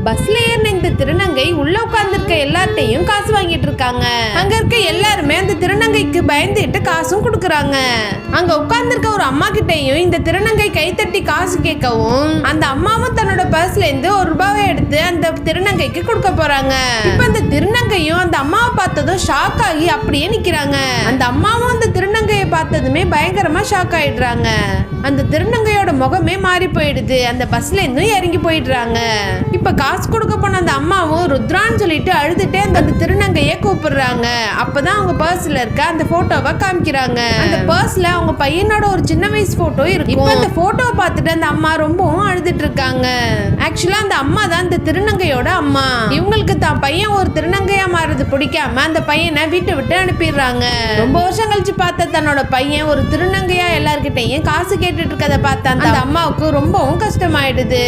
பஸ்ல ஏறின இந்த திருநங்கை உள்ள உட்கார்ந்துருக்க எல்லார்ட்டையும் காசு வாங்கிட்டு இருக்காங்க. அங்க இருக்க எல்லாருமே அந்த திருநங்கைக்கு பயந்துட்டு காசும் கொடுக்கறாங்க. அங்க உட்கார்ந்துருக்க ஒரு அம்மா கிட்டையும் இந்த திருநங்கை கைத்தட்டி காசு கேட்கவும் அந்த அம்மாவும் தன்னோட பர்ஸ்ல இருந்து ₹1 எடுத்து அந்த திருநங்கைக்கு கொடுக்க போறாங்க. இப்ப அந்த திருநங்கையும் அந்த அம்மாவை பார்த்ததும் ஷாக் ஆகி அப்படியே நிக்கிறாங்க. அந்த அம்மாவும் அந்த திருநங்கையை பார்த்ததுமே பயங்கரமா ஷாக் ஆயிடுறாங்க. அந்த திருநங்கையோட முகமே மாறி போயிடுது. அந்த பஸ்ல இருந்தும் இறங்கி போயிடுறாங்க. இப்ப காசு கொடுக்க போன அந்த அம்மாவும் ருத்ரான்னு சொல்லிட்டு அழுதுட்டே அந்த திருநங்கையை கூப்பிடுறாங்க. அப்பதான் அவங்க பர்ஸ்ல இருக்க அந்த போட்டோவை காமிக்கிறாங்க. அந்த பர்ஸ்ல அவங்க பையனோட ஒரு சின்ன வயசு போட்டோ இருக்கு. இப்ப அந்த போட்டோவை பார்த்துட்டு அந்த அம்மா ரொம்பவும் அழுதுட்டு இருக்காங்க. ஆக்சுவலா அந்த அம்மா தான் அந்த திருநங்கையோட அம்மா. இவங்களுக்கு தான் பையன் ஒரு திருநங்கையா மாறுறது பிடிக்காம அந்த பையனை வீட்டை விட்டு அனுப்பிடுறாங்க. ரொம்ப வருஷம் கழிச்சு பார்த்த தன்னோட பையன் ஒரு திருநங்கையா எல்லார்கிட்டையும் காசு கேட்டுட்டு இருக்கதை பார்த்த அந்த அம்மாவுக்கு ரொம்பவும் கஷ்டமாயிடுது.